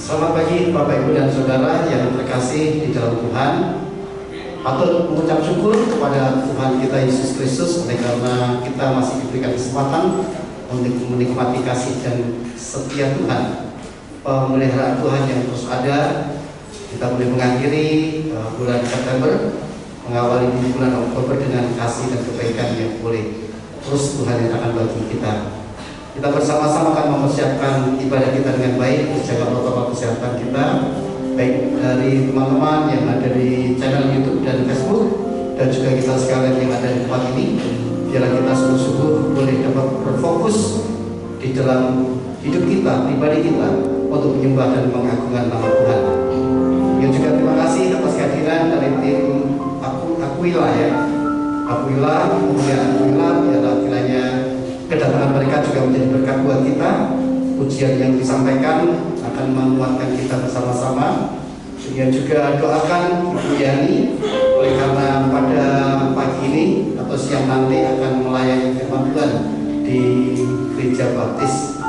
Selamat pagi Bapak Ibu dan Saudara yang terkasih di dalam Tuhan. Patut mengucap syukur kepada Tuhan kita Yesus Kristus oleh karena kita masih diberikan kesempatan untuk menikmati kasih dan setia Tuhan, pemeliharaan Tuhan yang terus ada. Kita boleh mengakhiri bulan September, mengawali bulan Oktober dengan kasih dan kebaikan yang boleh terus Tuhan yang akan bagi kita. Kita bersama-sama akan mempersiapkan ibadah kita dengan baik, menjaga protokol kesehatan kita, baik dari teman-teman yang ada di channel YouTube dan Facebook, dan juga kita sekalian yang ada di tempat ini. Biarlah kita sungguh-sungguh boleh dapat berfokus di dalam hidup kita, pribadi kita, untuk menyembah dan mengagungkan nama Tuhan. Yang juga terima kasih atas kehadiran dari tim Aquila kemudian Aquila, biarlah kiranya kedatangan mereka juga menjadi berkat buat kita. Ujian yang disampaikan akan menguatkan kita bersama-sama. Kemudian juga doakan Ibu Yani, oleh karena pada pagi ini atau siang nanti akan melayani firman Tuhan di Gereja Baptis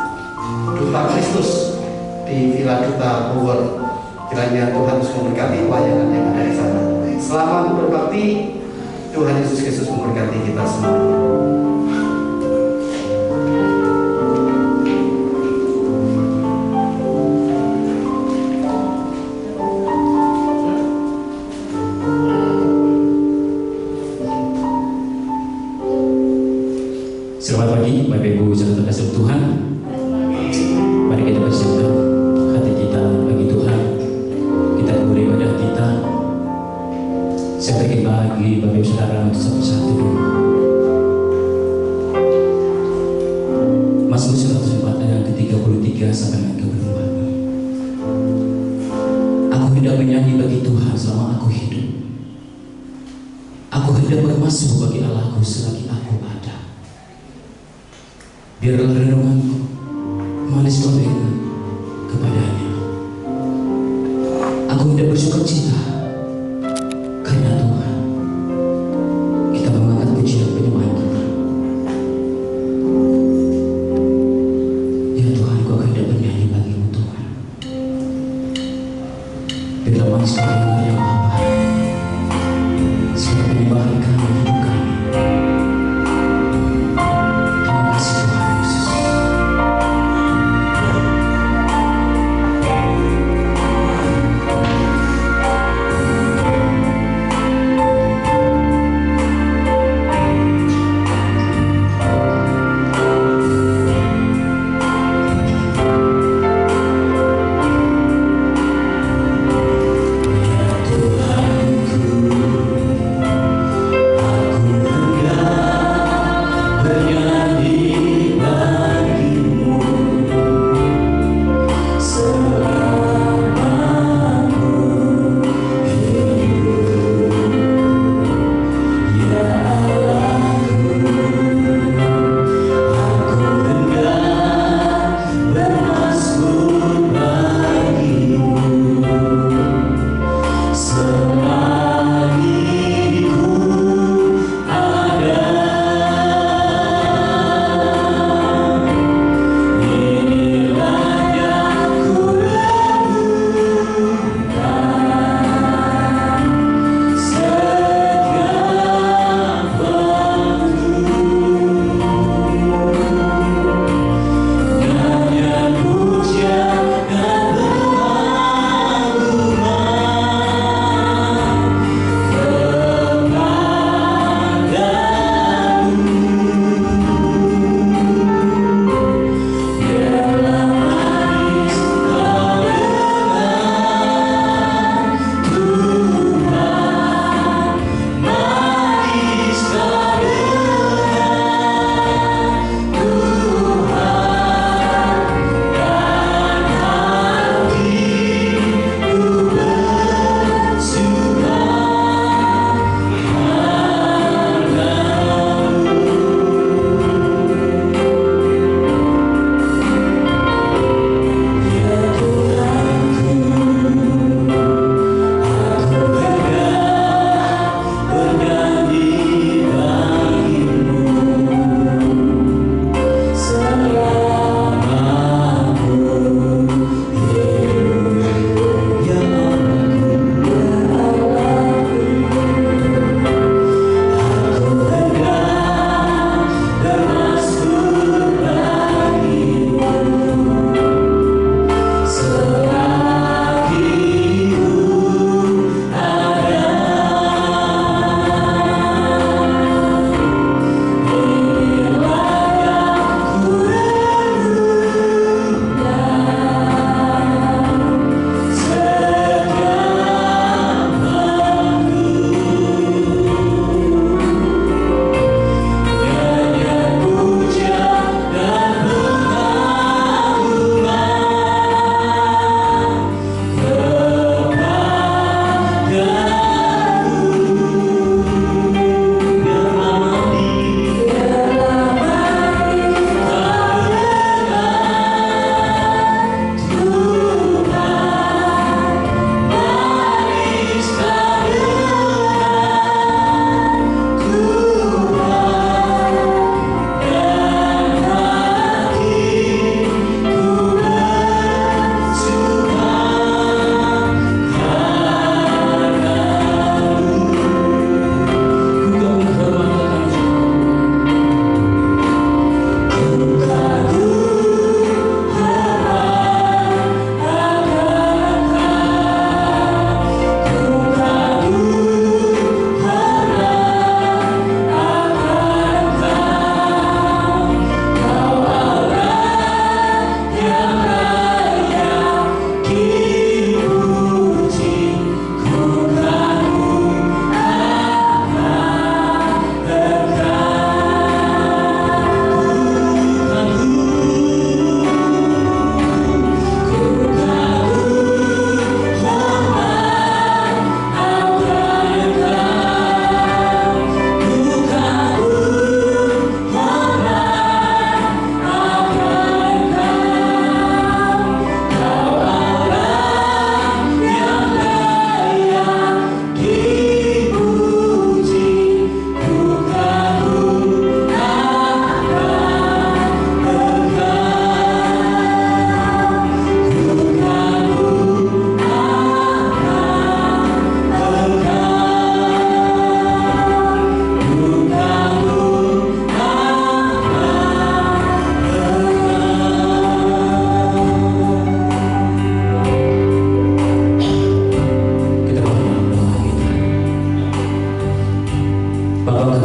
Duta Kristus di Villa Duta Bogor. Kiranya Tuhan terus memberkati pelayanan yang ada di sana. Selamat berbakti. Tuhan Yesus Kristus memberkati kita semua. Selamat pagi Bapak Ibu saudara terkasih Tuhan. Mari kita bersyukur hati kita bagi Tuhan. Kita beri ibadah kita. Saya berikan bagi Bapak Ibu saudara untuk satu-satu. Mazmur 104 ayat ke-33 sampai ayat ke-4. Aku hendak menyanyi bagi Tuhan selama aku hidup. Aku hendak bermasmur bagi Allahku selagi aku ada. Biarlah renunganku manis telinga kepadanya. Aku hendak bersuka cita karena Tuhan. Kita mengangkat pujian penyembahan kita. Ya Tuhan, Ku akan hendak bernyanyi bagimu Tuhan. Biarlah manis telinga yang Bapa, segala penyembahan kami hidup kami. Terima kasih Tuhan Yesus.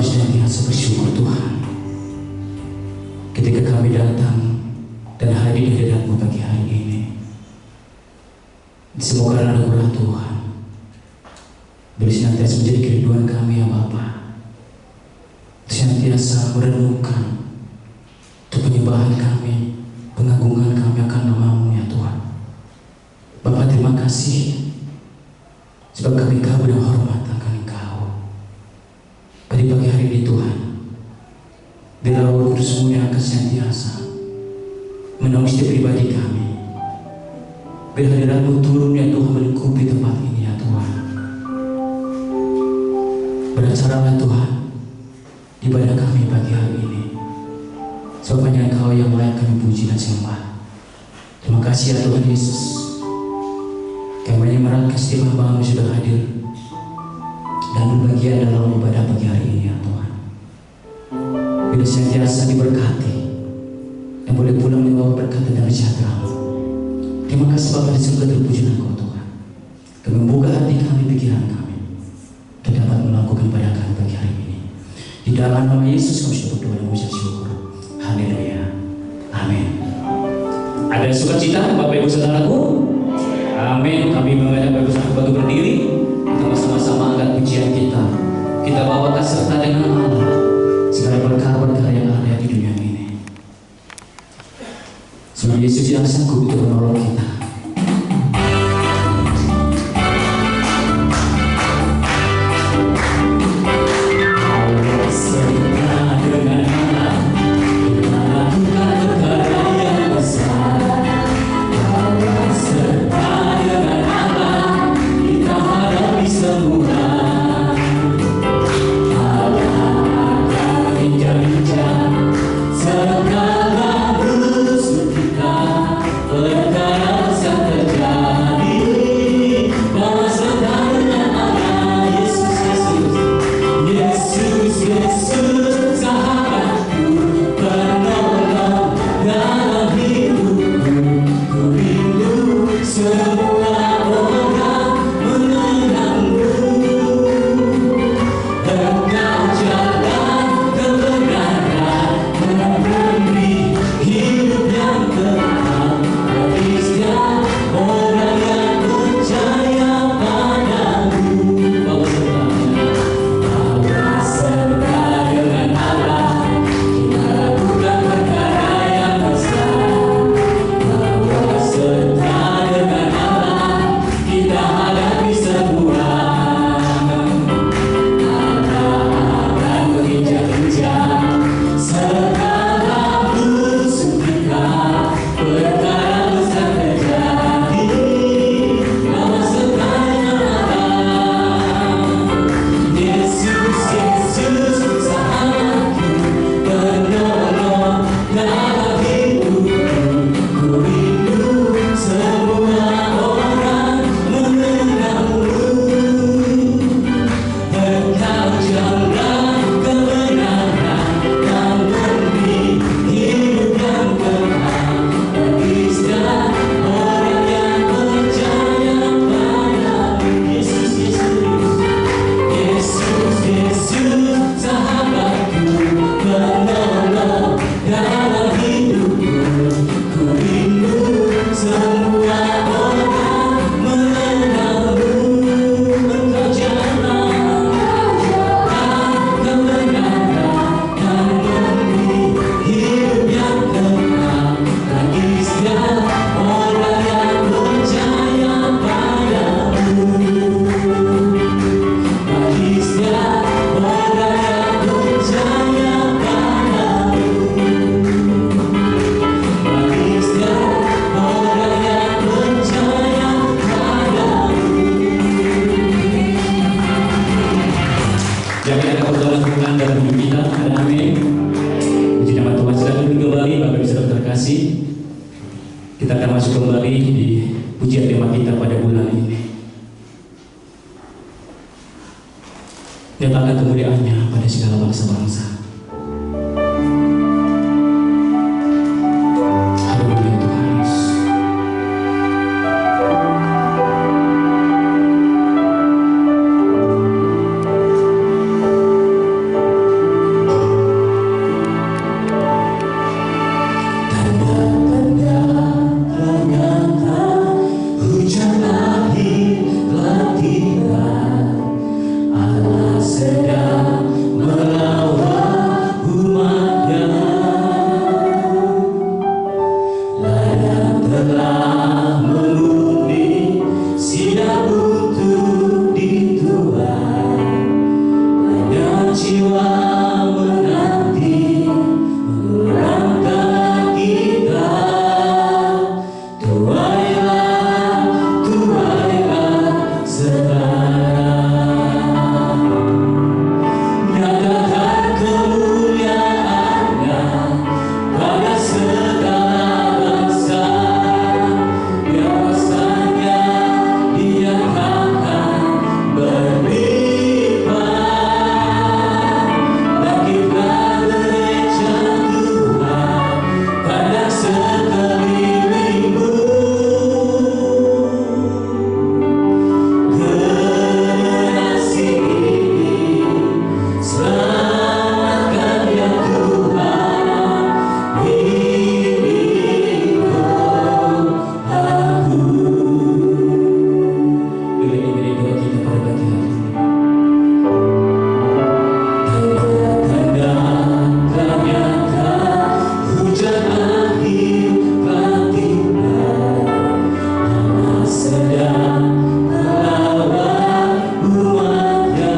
harus senantiasa bersyukur Tuhan ketika kami datang dan hadir di hadapan-Mu pagi hari ini. Semoga anugerah Tuhan boleh senantiasa menjadi kerinduan kami ya Bapa, senantiasa merenungkan untuk penyembahan kami, pengagungan kami akan nama-Mu ya Tuhan. Bapa, terima kasih sebab kami kabur dan hormat akan Engkau pada pagi hari ini Tuhan. Biar Roh Kudus-Mu yang akan senantiasa menolong setiap pribadi kami. Biar hadirat-Mu turun ya Tuhan melingkupi tempat ini ya Tuhan. Beracaralah Tuhan ibadah kami pagi hari ini, sebab hanya Engkau yang layak kami puji dan sembah. Terima kasih ya Tuhan Yesus. Kami merangkak setiap hamba-Mu sudah hadir dan berbagian dalam ibadah pagi hari ini ya Tuhan. Bila senantiasa diberkati dan boleh pulang membawa berkat dan sejahtera. Terima kasih Bapa di surga, terpuji Engkau Tuhan. Kami membuka hati kami, pikiran kami, dan dapat melakukan ibadah kami pagi hari ini. Di dalam nama Yesus kami sudah berdoa dan mengucap syukur. Haleluya. Amin. Ada sukacita Bapak Ibu Saudaraku? Amin. Kami mengajak Bapak Ibu Saudaraku bagi berdiri. Kita sama-sama angkat pujian kita. Kita bawakan serta dengan Allah segala perkara-perkara yang ada di dunia ini. Sebab Yesus yang sanggup untuk menolong kita. Kita akan masuk kembali di pujian tema kita pada bulan ini. Nyatakan kemuliaannya pada segala bangsa-bangsa. Haleluya Tuhan Yesus. jiwa menanti merantau kita, tuailah sekarang, nyatakan kemuliaan-Nya pada segala bangsa, biar kuasa-Nya dinyatakan berlimpah. Bangkitlah gereja Tuhan pada sekelilingmu, generasi ini selamatkan ya Tuhan, ini doaku. Bila ini doa kita pada pagi hari ini. Tanda-tanda ternyata hujan akhir telah tiba, Allah sedang melawat umatnya.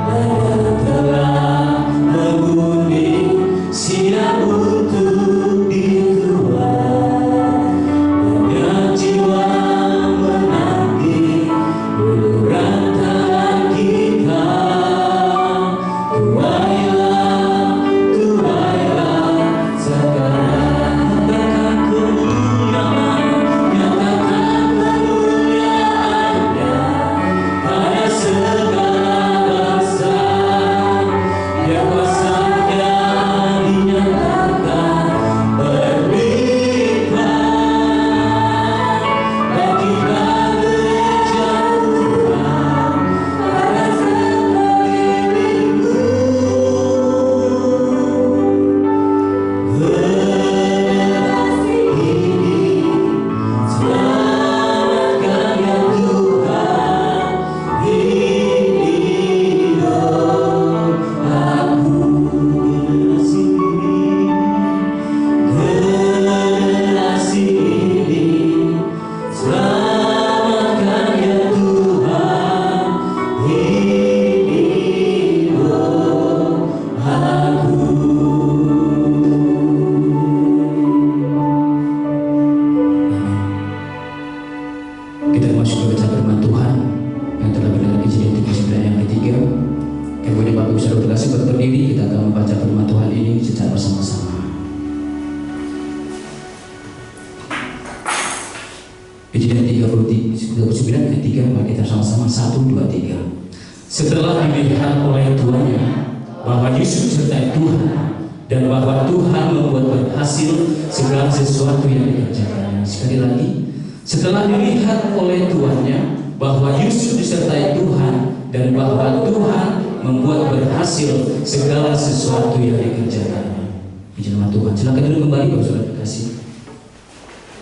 Ladang telah menguning siap untuk dikeluar, banyak jiwa menanti uluran kita. Tuailah sekarang, nyatakan kemuliaan-Nya pada segala bangsa, biar kuasa-Nya dinyatakan berlimpah. Bangkitlah gereja Tuhan pada sekelilingmu, generasi ini selamatkan ya Tuhan, ini doaku. Generasi ini selamatkan ya Tuhan, ini doaku. Kita masuk ke baca firman Tuhan yang telah berada di Kejadian 39 yang ketiga. Kemudian Bapak Ibu Saudara terkasih berdiri, kita akan membaca firman Tuhan ini secara bersama-sama. Kejadian 39 ayat 3, mari kita sama-sama 1, 2, 3. Setelah dilihat oleh tuannya bahwa Yusuf disertai Tuhan dan bahwa Tuhan membuat berhasil segala sesuatu yang dikerjakannya. Sekali lagi, setelah dilihat oleh tuannya bahwa Yusuf disertai Tuhan dan bahwa Tuhan membuat berhasil segala sesuatu yang dikerjakannya. Puji nama Tuhan. Silakan duduk kembali Bapak Saudara terkasih.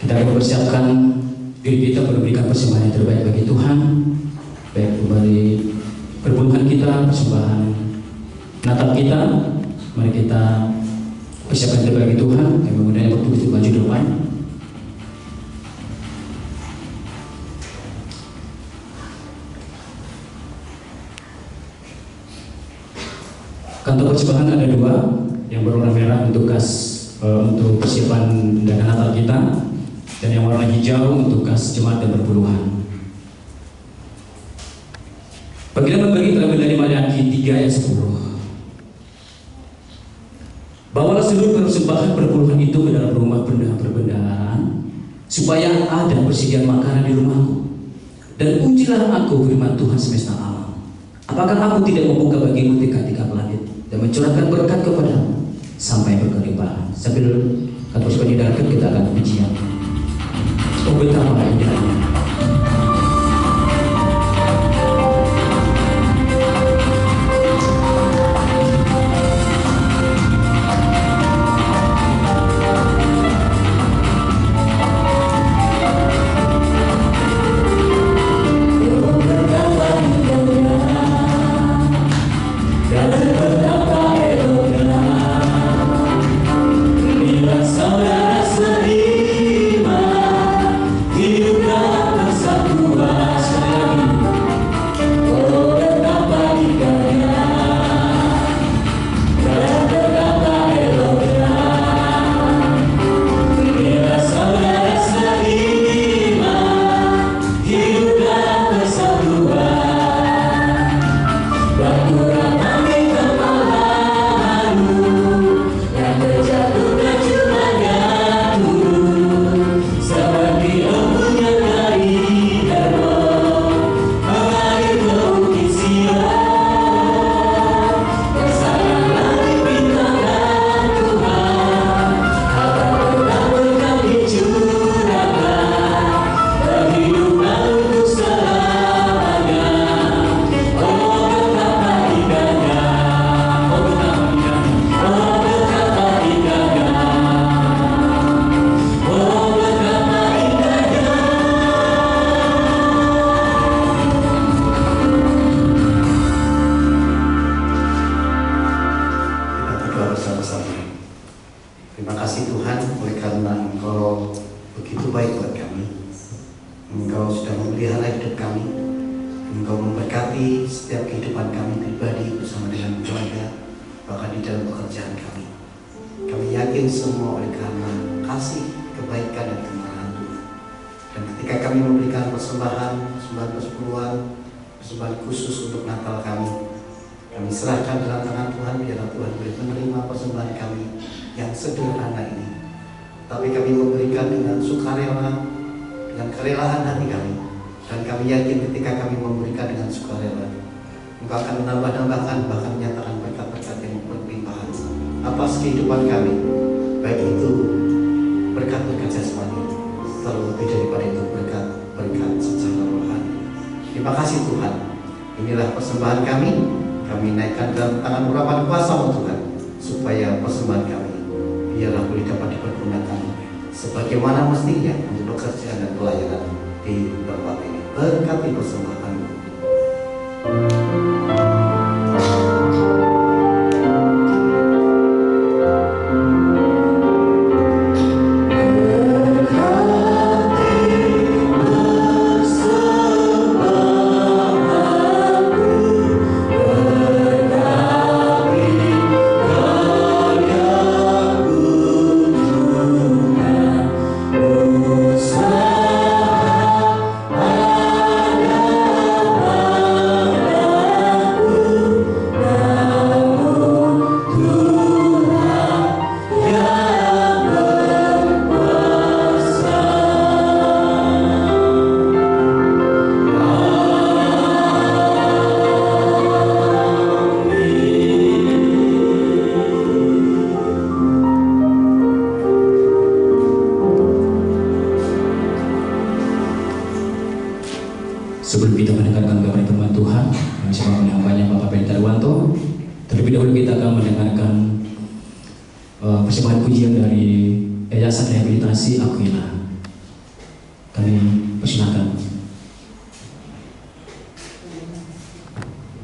Kita akan mempersiapkan diri kita memberikan persembahan yang terbaik bagi Tuhan, baik kembali perpuluhan kita, persembahan Natal kita. Mari kita persiapkan yang terbaik bagi Tuhan. Kami mengundang waktu itu maju depan. Kantong persembahan ada 2, yang berwarna merah untuk untuk persiapan dana Natal kita, dan yang warna hijau untuk kas jemaat dan perpuluhan. Baginda membagi terambil dari Maliaki 3 ayat 10. Bawalah seluruh persembahan perpuluhan itu ke dalam rumah perbendaharaan, supaya ada persediaan makanan di rumahku. Dan ujilah aku firman Tuhan semesta alam. Apakah aku tidak membuka bagimu tiga-tiga langit dan mencurahkan berkat kepadamu sampai berkelimpahan? Sambil kata sebenarnya kita akan pujian. Oh betapa indahnya. Saudara seiman, hidup setiap kehidupan kami pribadi bersama dengan keluarga, bahkan di dalam pekerjaan kami. Kami yakin semua oleh karena kasih, kebaikan, dan kemurahan Tuhan. Dan ketika kami memberikan persembahan persepuluhan, persembahan khusus untuk Natal kami serahkan dalam tangan Tuhan, biarlah Tuhan boleh menerima persembahan kami yang sederhana ini. Tapi kami memberikan dengan sukarela, dengan kerelaan hati kami. Dan kami yakin ketika kami memberikan dengan sukarela, Engkau akan menambah-nambahkan, bahkan menyatakan berkat-berkat yang berlimpahan atas kehidupan kami. Baik itu berkat-berkat jasmani, terlebih daripada itu berkat-berkat secara rohani. Terima kasih Tuhan. Inilah persembahan kami naikkan dalam tangan urapan kuasa Tuhan, supaya persembahan kami biarlah boleh dapat dipergunakan sebagaimana mestinya untuk pekerjaan dan pelayanan di tempat ini. Berkati persembahan. Sebelum kita mendengarkan kabar firman Tuhan yang bersama penyampainya Bapak Pendeta Darwanto, terlebih dahulu kita akan mendengarkan persembahan pujian dari Yayasan Rehabilitasi Aquila. Kami persilakan.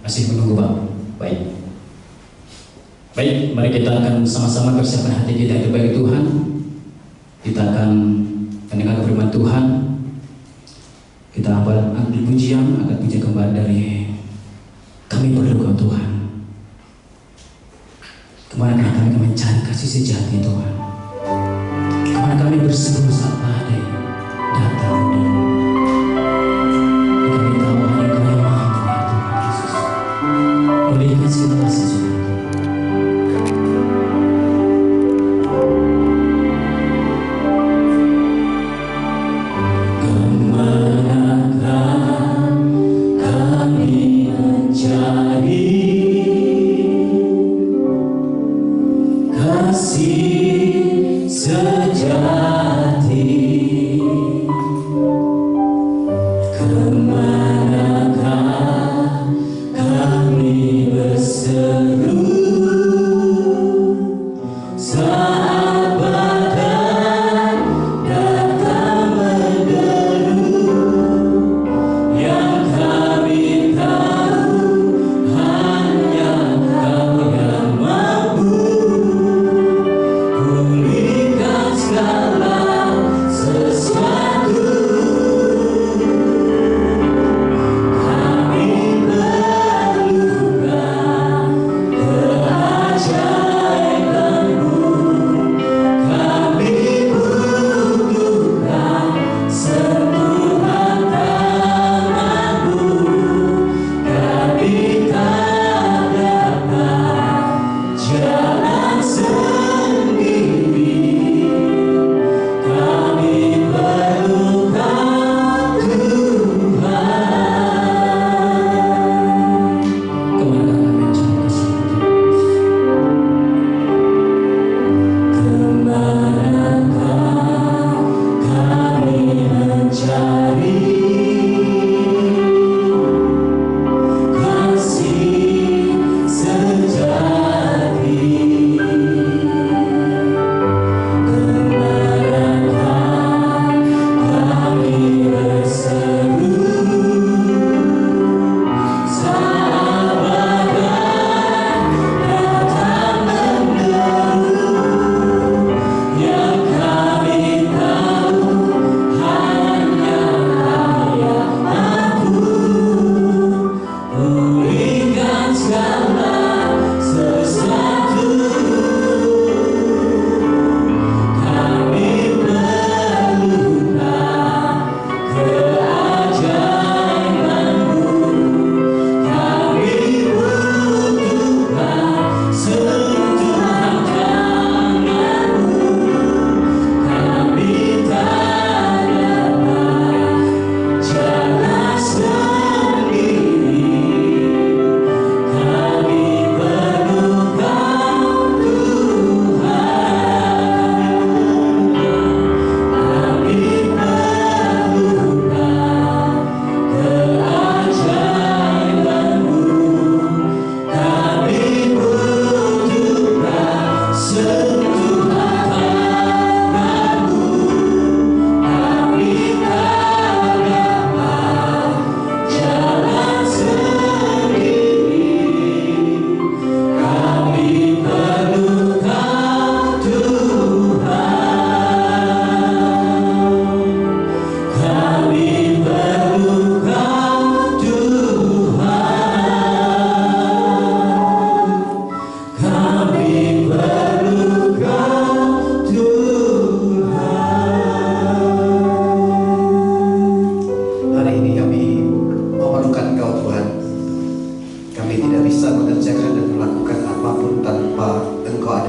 Masih menunggu Pak. Baik, mari kita akan sama-sama persiapkan hati kita yang terbaik Tuhan. Kita akan mendengarkan firman Tuhan. Kita ambil pujian, akan pujian kembali dari kami berdoa Tuhan. Kemana kami mencari kasih sejati Tuhan. Kemana kami berseru saat badai datang di kami tahu hanya Engkau yang mampu ya Tuhan Yesus memulihkan segala sesuatu. Kasih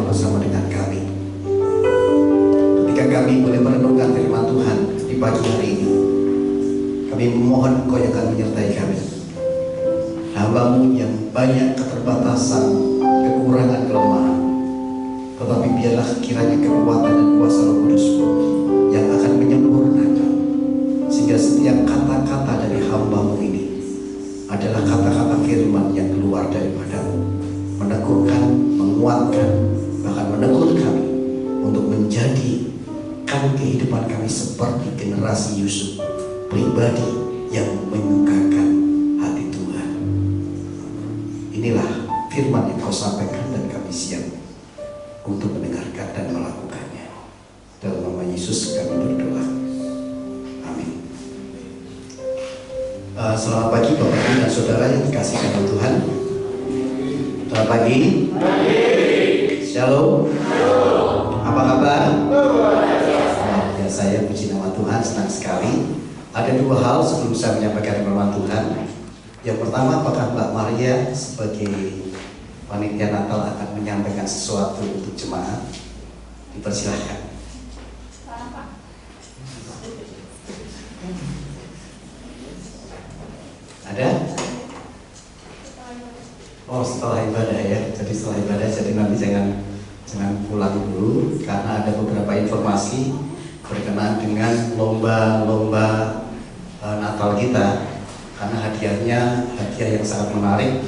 bersama dengan kami. Ketika kami boleh merenungkan firman Tuhan di pagi hari ini, kami memohon Engkau yang akan menyertai kami. Hamba-Mu yang banyak keterbatasan, kekurangan, kelemahan, tetapi biarlah kiranya kekuatan dan kuasa Roh Kudus-Mu yang akan menyempurnakan, sehingga setiap kata-kata dari hamba-Mu ini adalah kata-kata firman yang keluar daripada-Mu, meneguhkan, menguatkan, bahkan menegur kami untuk menjadikan kehidupan kami seperti generasi Yusuf, pribadi yang menyukakan hati Tuhan. Inilah firman yang Kau sampaikan dan kami siap untuk mendengarkan dan melakukannya. Dalam nama Yesus kami berdoa. Amin. Selamat pagi Bapak Ibu dan Saudara yang dikasihi dalam Tuhan. Selamat pagi. Shalom. Apa kabar? Ya, saya puji nama Tuhan, senang sekali. Ada dua hal sebelum saya menyampaikan firman Tuhan. Yang pertama, apakah Mbak Maria sebagai panitia Natal akan menyampaikan sesuatu untuk jemaat? Dipersilahkan. Ada? Oh, setelah ibadah ya. Jadi setelah ibadah, jadi nanti jangan pulang dulu, karena ada beberapa informasi berkenaan dengan lomba Natal kita. Karena hadiahnya hadiah yang sangat menarik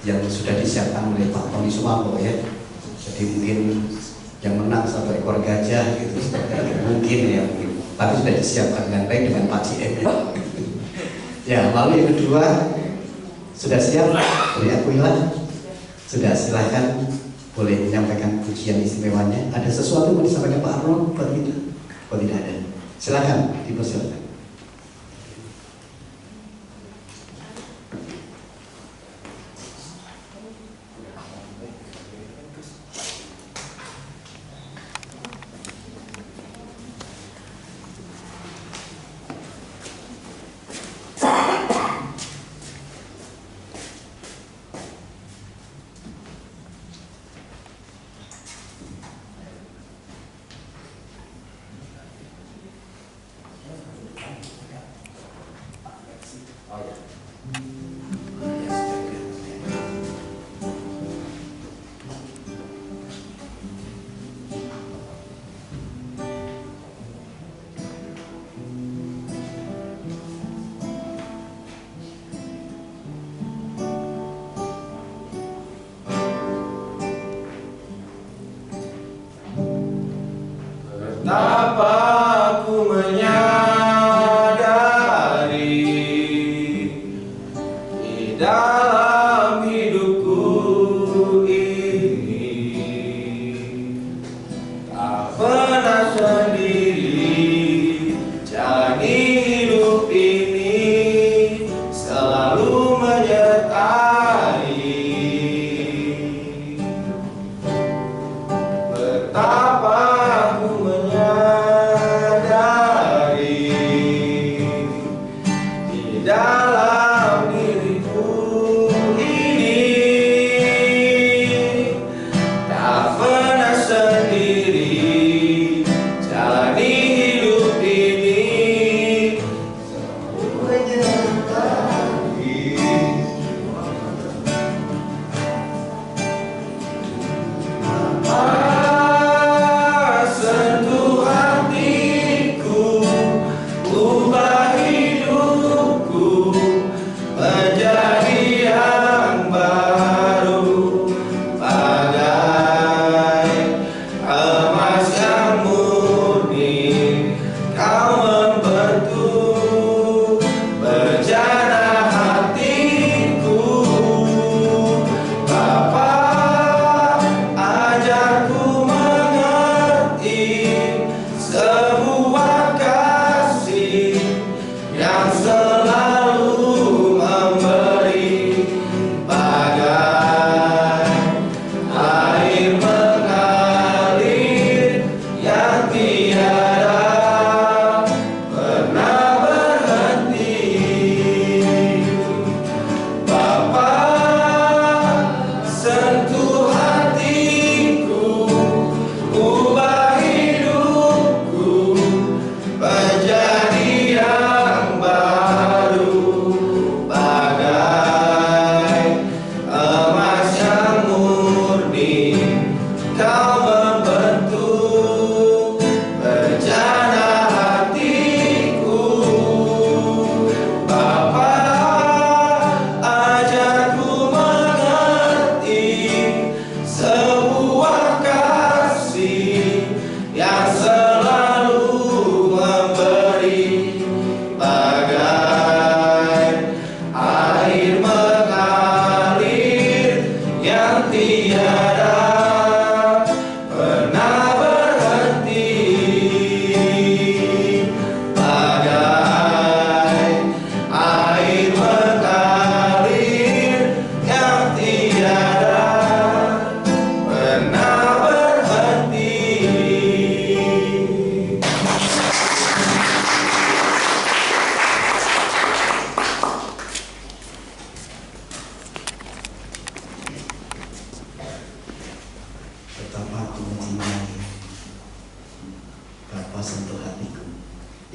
yang sudah disiapkan oleh Pak Tony Sumarto ya. Jadi mungkin yang menang 1 ekor gajah gitu, mungkin ya, mungkin. Tapi sudah disiapkan dengan baik dengan Pak GM ya. Ya, lalu yang kedua, sudah siap? Boleh akuilah? Sudah, silahkan boleh menyampaikan pujian istimewanya. Ada sesuatu yang mau disampaikan Pak Arnold buat kita? Oh, tidak ada. Silahkan, dipersilakan.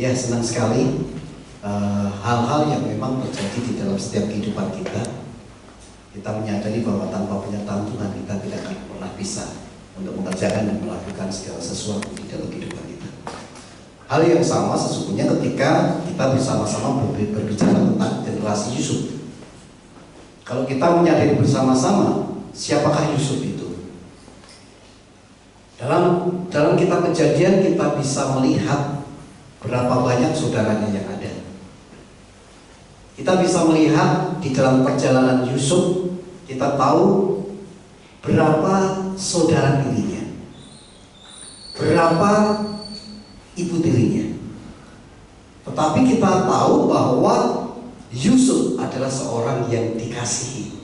Ya, senang sekali hal-hal yang memang terjadi di dalam setiap kehidupan kita. Kita menyadari bahwa tanpa penyertaan Tuhan kita tidak akan pernah bisa untuk mengerjakan dan melakukan segala sesuatu di dalam kehidupan kita. Hal yang sama sesungguhnya ketika kita bersama-sama berbicara tentang generasi Yusuf. Kalau kita menyadari bersama-sama siapakah Yusuf itu? Dalam kitab Kejadian kita bisa melihat berapa banyak saudaranya yang ada. Kita bisa melihat di dalam perjalanan Yusuf, kita tahu berapa saudara tirinya, berapa ibu tirinya. Tetapi kita tahu bahwa Yusuf adalah seorang yang dikasihi,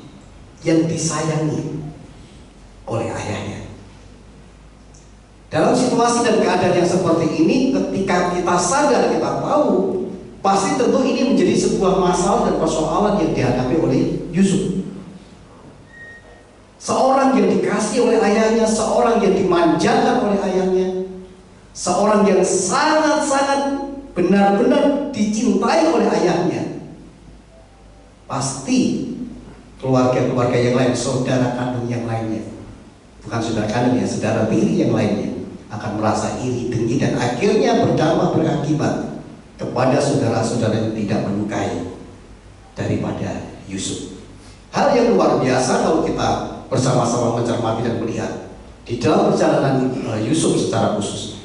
yang disayangi oleh ayahnya. Dalam situasi dan keadaan yang seperti ini, ketika kita sadar, kita tahu, pasti tentu ini menjadi sebuah masalah dan persoalan yang dihadapi oleh Yusuf. Seorang yang dikasihi oleh ayahnya, seorang yang dimanjakan oleh ayahnya, seorang yang sangat-sangat benar-benar dicintai oleh ayahnya. Pasti keluarga-keluarga yang lain, saudara kandung yang lainnya, bukan saudara kandung ya, saudara tiri yang lainnya akan merasa iri, dengki, dan akhirnya berdampak berakibat kepada saudara-saudara yang tidak menyukai daripada Yusuf. Hal yang luar biasa kalau kita bersama-sama mencermati dan melihat di dalam perjalanan Yusuf secara khusus.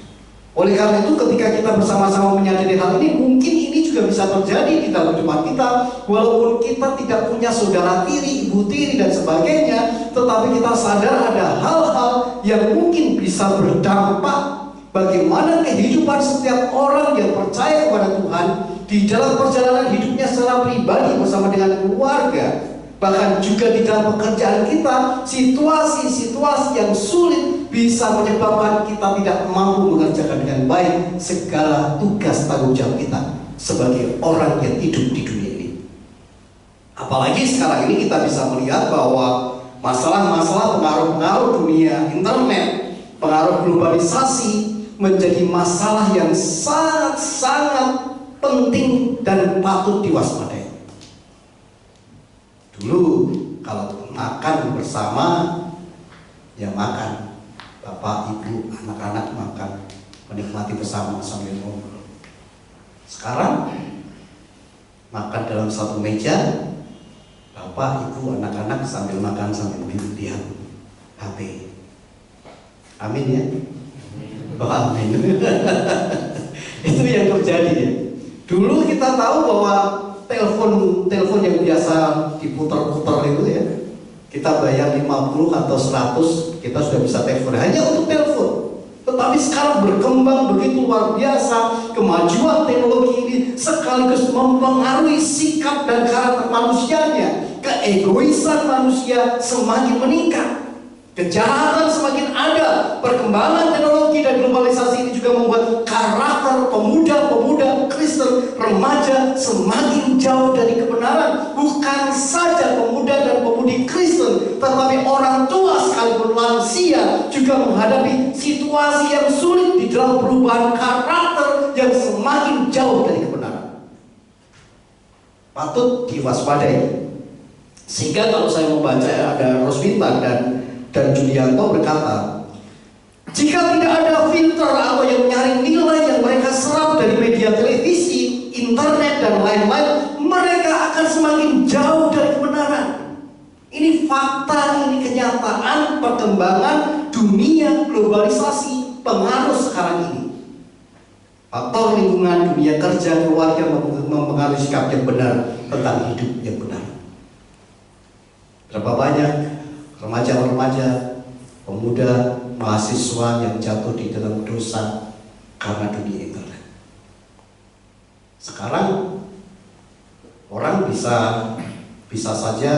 Oleh karena itu ketika kita bersama-sama menyadari hal ini, mungkin ini juga bisa terjadi di dalam kehidupan kita. Walaupun kita tidak punya saudara tiri, ibu tiri dan sebagainya, tetapi kita sadar ada hal-hal yang mungkin bisa berdampak bagaimana kehidupan setiap orang yang percaya kepada Tuhan di dalam perjalanan hidupnya secara pribadi bersama dengan keluarga. Bahkan juga di dalam pekerjaan kita, situasi-situasi yang sulit bisa menyebabkan kita tidak mampu mengerjakan dengan baik segala tugas tanggung jawab kita sebagai orang yang hidup di dunia ini. Apalagi sekarang ini kita bisa melihat bahwa masalah-masalah pengaruh-pengaruh dunia internet, pengaruh globalisasi menjadi masalah yang sangat-sangat penting dan patut diwaspadai. Dulu kalau makan bersama, ya makan, bapak, ibu, anak-anak makan, menikmati bersama sambil ngobrol. Sekarang makan dalam satu meja, bapak, ibu, anak-anak sambil makan sambil lihat HP. Amin ya. Oh, amin. Itu yang terjadi ya. Dulu kita tahu bahwa telepon yang biasa diputar-putar itu ya, kita bayar 50 atau 100, kita sudah bisa telepon hanya untuk telepon. Tetapi sekarang berkembang begitu luar biasa, kemajuan teknologi ini sekaligus mempengaruhi sikap dan karakter manusianya. Keegoisan manusia semakin meningkat, kejahatan semakin ada. Perkembangan teknologi dan globalisasi ini juga membuat karakter pemuda-pemuda Kristen remaja semakin jauh dari kebenaran. Bukan saja pemuda dan pemudi Kristen, tetapi orang tua sekalipun lansia juga menghadapi situasi yang sulit di dalam perubahan karakter yang semakin jauh dari kebenaran. Patut diwaspadai. Sehingga kalau saya membaca ada Roswitha dan Julianto berkata, jika tidak ada filter atau yang menyaring nilai yang mereka serap dari media televisi, internet dan lain-lain, mereka akan semakin jauh dari kebenaran. Ini fakta, ini kenyataan perkembangan dunia globalisasi, pengaruh sekarang ini. Faktor lingkungan, dunia kerja, keluarga mempengaruhi sikap yang benar tentang hidup yang benar. Berapa banyak remaja-remaja, pemuda, mahasiswa yang jatuh di dalam dosa karena dunia internet. Sekarang orang bisa saja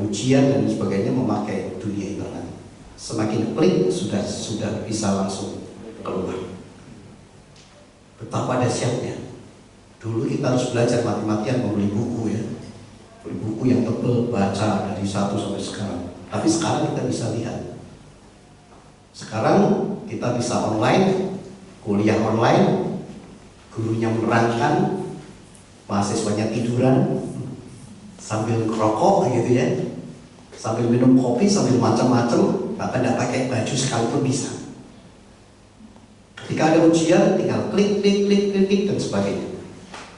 ujian dan sebagainya memakai dunia internet. Semakin klik sudah bisa langsung keluar. Betapa dahsyatnya. Dulu kita harus belajar mati-matian membeli buku ya. Beli buku yang tebal, baca dari 1 sampai sekarang. Tapi sekarang kita bisa lihat. Sekarang kita bisa online, kuliah online, gurunya menerangkan, mahasiswanya tiduran sambil ngerokok gitu ya, sambil minum kopi, sambil macam-macam, bahkan tidak pakai baju sekalipun bisa. Ketika ada ujian, tinggal klik dan sebagainya.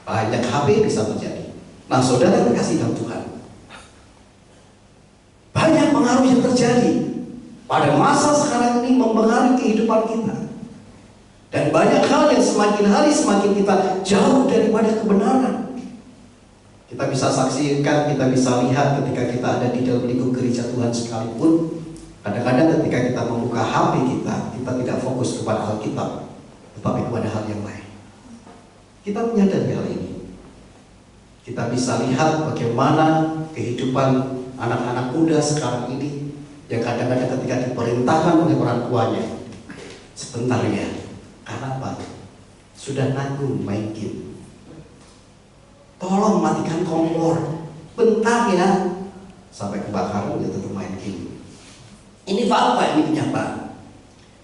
Banyak HP bisa terjadi. Nah, saudara terkasih dalam Tuhan, banyak pengaruh yang terjadi pada masa sekarang ini mempengaruhi kehidupan kita. Dan banyak hal yang semakin hari semakin kita jauh daripada kebenaran. Kita bisa saksikan, kita bisa lihat ketika kita ada di dalam lingkup gereja Tuhan sekalipun, kadang-kadang ketika kita membuka HP kita tidak fokus kepada Alkitab, tetapi kepada hal yang lain. Kita menyadari hal ini. Kita bisa lihat bagaimana kehidupan anak-anak muda sekarang ini, yang kadang-kadang ketika diperintahkan oleh orang tuanya, sebentar ya, karena apa? Sudah nanggung main game. Tolong matikan kompor, bentar ya, sampai kebakaran dia tetap main game. Ini fakta, ini kenyataan.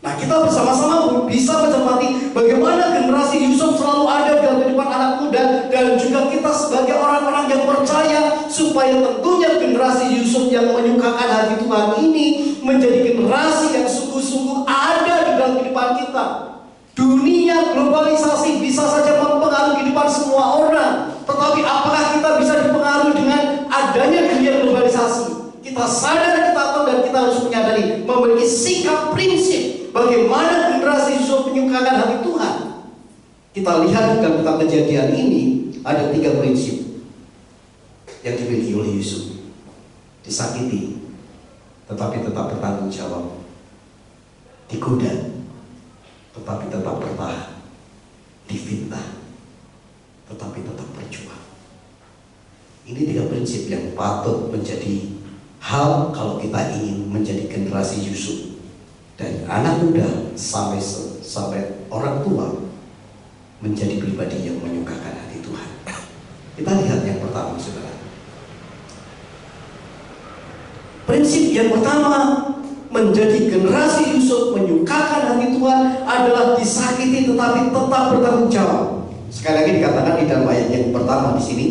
Nah, kita bersama-sama bisa mencermati bagaimana generasi Yusuf selalu ada dalam kehidupan anak muda, dan juga kita sebagai orang-orang yang percaya, supaya tentunya generasi Yusuf yang menyukakan hati Tuhan ini menjadi generasi yang sungguh-sungguh ada di dalam kehidupan kita. Dunia globalisasi bisa saja mempengaruhi kehidupan semua orang, tetapi apakah kita bisa dipengaruhi dengan adanya dunia globalisasi? Kita sadar, kita tahu, dan kita harus menyadari, memiliki sikap prinsip bagaimana generasi Yusuf menyukakan hati Tuhan. Kita lihat dalam kitab Kejadian ini ada 3 prinsip yang dimiliki oleh Yusuf. Disakiti, tetapi tetap bertanggung jawab. Digoda, tetapi tetap bertahan. Difitnah, tetapi tetap berjuang. Ini 3 prinsip yang patut menjadi hal kalau kita ingin menjadi generasi Yusuf, dari anak muda sampai orang tua, menjadi pribadi yang menyukakan hati Tuhan. Kita lihat yang pertama, saudara. Prinsip yang pertama menjadi generasi Yusuf menyukakan hati Tuhan adalah disakiti tetapi tetap bertanggung jawab. Sekali lagi dikatakan di dalam ayat yang pertama di sini,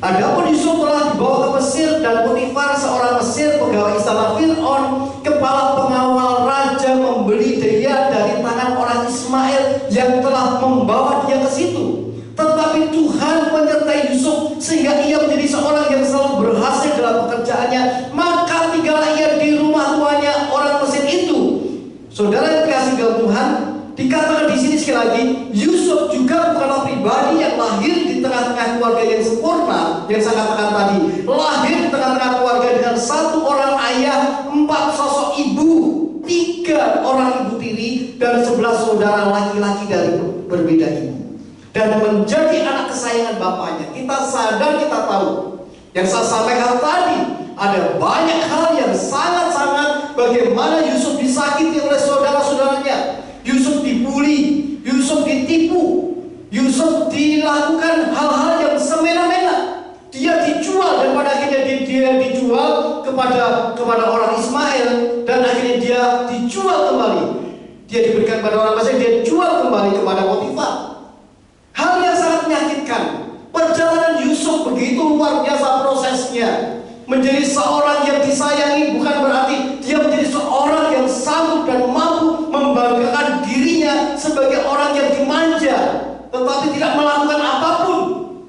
adapun Yusuf telah dibawa ke Mesir, dan Potifar seorang Mesir, pegawai istana Fir'aun, kepala pengawal raja, membeli dia dari tangan orang Ismail yang telah membawa dia ke situ. Tetapi Tuhan menyertai Yusuf sehingga ia menjadi seorang yang selalu berhasil dalam pekerjaannya. Maka tinggallah ia di rumah tuannya orang Mesir itu. Saudara yang dikasihi dalam Tuhan, dikatakan di sini sekali lagi, Yusuf juga bukanlah pribadi yang lahir di tengah-tengah keluarga yang sempurna, yang saya katakan tadi. Lahir di tengah-tengah keluarga dengan 1 orang ayah, 4 sosok ibu, 3 orang ibu tiri, dan 11 saudara laki-laki dari berbeda ibu, dan menjadi anak kesayangan bapaknya. Kita sadar, kita tahu, yang saya sampaikan tadi, ada banyak hal yang sangat-sangat bagaimana Yusuf disakiti oleh saudara-saudaranya. Yusuf dibully, Yusuf ditipu, Yusuf dilakukan hal-hal yang semena-mena. Dia dijual, dan pada akhirnya dia dijual kepada orang Ismail, dan akhirnya dia dijual kembali. Dia diberikan pada orang Mesir, dia dijual kembali kepada Potifar. Hal yang sangat menyakitkan. Perjalanan Yusuf begitu luar biasa prosesnya. Menjadi seorang yang disayangi bukan berarti dia menjadi seorang yang sanggup dan mampu membanggakan dirinya sebagai orang yang dimanja, tetapi tidak melakukan apapun.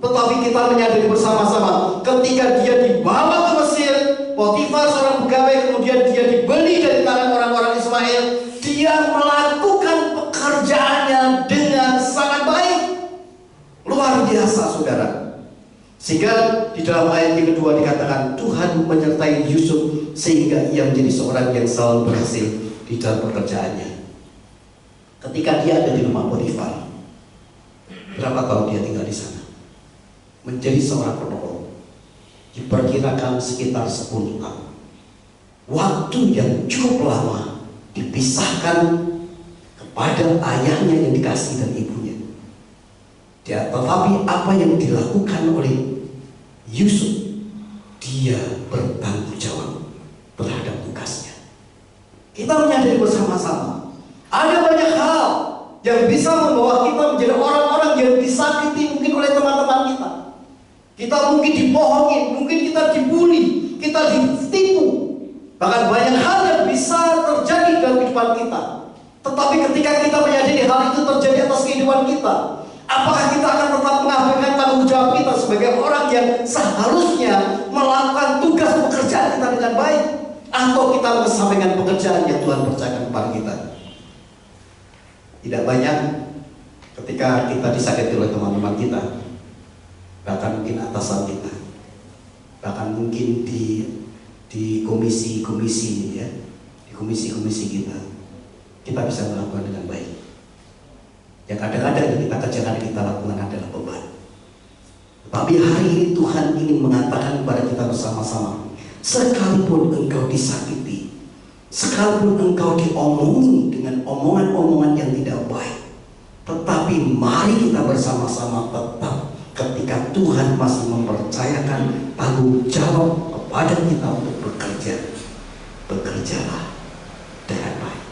Tetapi kita menyadari bersama-sama, ketika dia dibawa ke Mesir, Potifar seorang pegawai, kemudian dia dibeli dari tangan orang-orang Ismail, dia melakukan pekerjaannya dengan sangat baik. Luar biasa, saudara. Sehingga di dalam ayat yang kedua dikatakan Tuhan menyertai Yusuf sehingga ia menjadi seorang yang selalu berhasil di dalam pekerjaannya. Ketika dia ada di rumah Potifar, berapa tahun dia tinggal di sana? Menjadi seorang penolong. Diperkirakan sekitar 10 tahun. Waktu yang cukup lama dipisahkan kepada ayahnya yang dikasih dan ibunya. Tetapi apa yang dilakukan oleh Yusuf, dia bertanggung jawab terhadap tugasnya. Kita menyadari bersama-sama, ada banyak hal yang bisa membawa kita menjadi orang-orang yang disakiti mungkin oleh teman-teman kita. Kita mungkin dibohongin, mungkin kita dibully, kita ditipu. Bahkan banyak hal yang bisa terjadi dalam kehidupan kita. Tetapi ketika kita menyadari hal itu terjadi atas kehidupan kita, apakah kita akan tetap mengabaikan tanggung jawab kita sebagai orang yang seharusnya melakukan tugas pekerjaan kita dengan baik? Atau kita mengesampingkan pekerjaan yang Tuhan percayakan kepada kita? Tidak banyak ketika kita disakiti oleh teman-teman kita, bahkan mungkin atasan kita, bahkan mungkin di komisi-komisi ya, di komisi-komisi kita bisa melakukan dengan baik. Yang kadang-kadang yang kita kerjakan, yang kita lakukan adalah beban. Tapi hari ini Tuhan ingin mengatakan kepada kita bersama-sama, sekalipun engkau disakiti, sekalipun engkau diomongi dengan omongan-omongan yang tidak baik, tetapi mari kita bersama-sama tetap, ketika Tuhan masih mempercayakan tanggung jawab kepada kita untuk bekerja, bekerjalah dengan baik.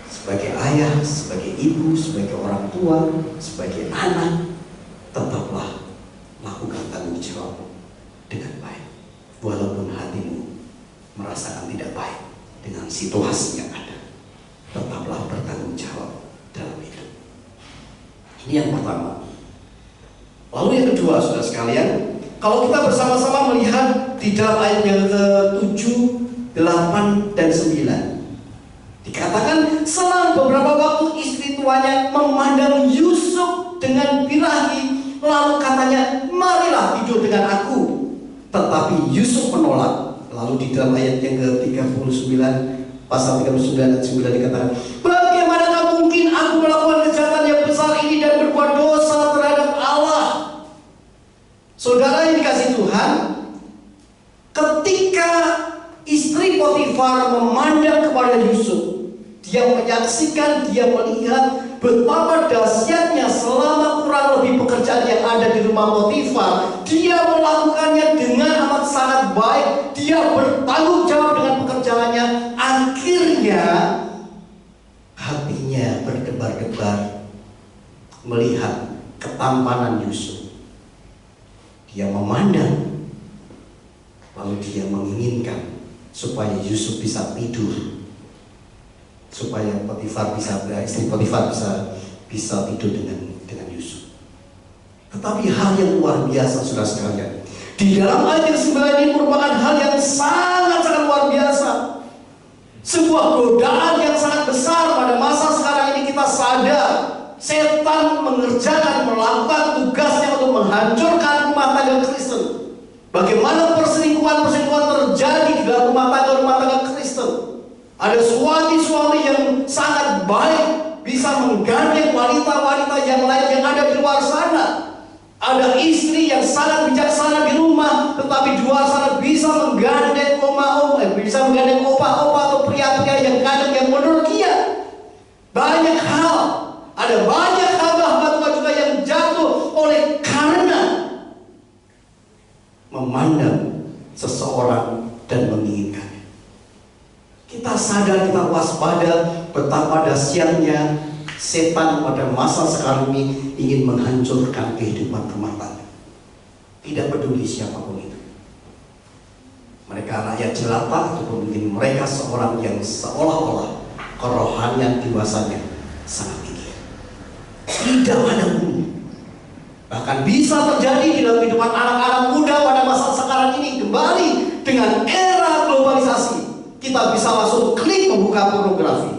Sebagai ayah, sebagai ibu, sebagai orang tua, sebagai anak, tetaplah lakukan tanggung jawab dengan baik. Walaupun hatimu merasakan tidak baik dengan situasi yang ada, tetaplah bertanggung jawab dalam hidup. Ini yang pertama. Lalu yang kedua, saudara sekalian, kalau kita bersama-sama melihat di dalam ayat yang ke-7, 8, dan 9, dikatakan selang beberapa waktu istri tuanya memandang Yusuf dengan birahi, lalu katanya, marilah tidur dengan aku. Tetapi Yusuf menolak. Lalu di dalam ayat yang ke-39, pasal 39 dan 9 dikatakan, bagaimana mungkin aku melakukan kejahatan yang besar ini dan berbuat dosa terhadap Allah? Saudara yang dikasihi Tuhan, ketika istri Potifar memandang kepada Yusuf, dia menyaksikan, dia melihat betapa dahsyatnya selama kurang lebih pekerjaan yang ada di rumah Potifar, dia melakukannya dengan amat sangat baik, dia bertanggung jawab dengan pekerjaannya. Akhirnya hatinya berdebar-debar melihat ketampanan Yusuf. Dia memandang, lalu dia menginginkan supaya Yusuf bisa tidur, supaya istri Potifar bisa tidur dengan Yusuf. Tetapi hal yang luar biasa, saudara sekalian, di dalam ayat yang 9 ini merupakan hal yang sangat-sangat luar biasa. Sebuah godaan yang sangat besar pada masa sekarang ini. Kita sadar setan melakukan tugasnya untuk menghancurkan rumah tangga Kristen. Bagaimana perselingkuhan terjadi di dalam rumah tangga Kristen. Ada suami-suami yang sangat baik bisa menggandeng wanita-wanita yang lain yang ada di luar sana. Ada istri yang sangat bijaksana di rumah, tetapi di luar sana bisa menggandeng bisa menggandeng opa-opa atau pria-pria yang kadang yang menurut dia banyak hal. Ada banyak hamba-hamba juga yang jatuh oleh karena memandang seseorang dan menginginkannya. Kita sadar, kita waspada betapa dahsyatnya setan pada masa sekarang ini ingin menghancurkan kehidupan rumah tangga. Tidak peduli siapapun itu. Mereka rakyat jelata ataupun mungkin mereka seorang yang seolah-olah kerohanian dewasanya sangat tinggi. Tidak ada bumi. Bahkan bisa terjadi di dalam kehidupan anak-anak muda pada masa sekarang ini kembali dengan era globalisasi. Kita bisa langsung klik membuka pornografi.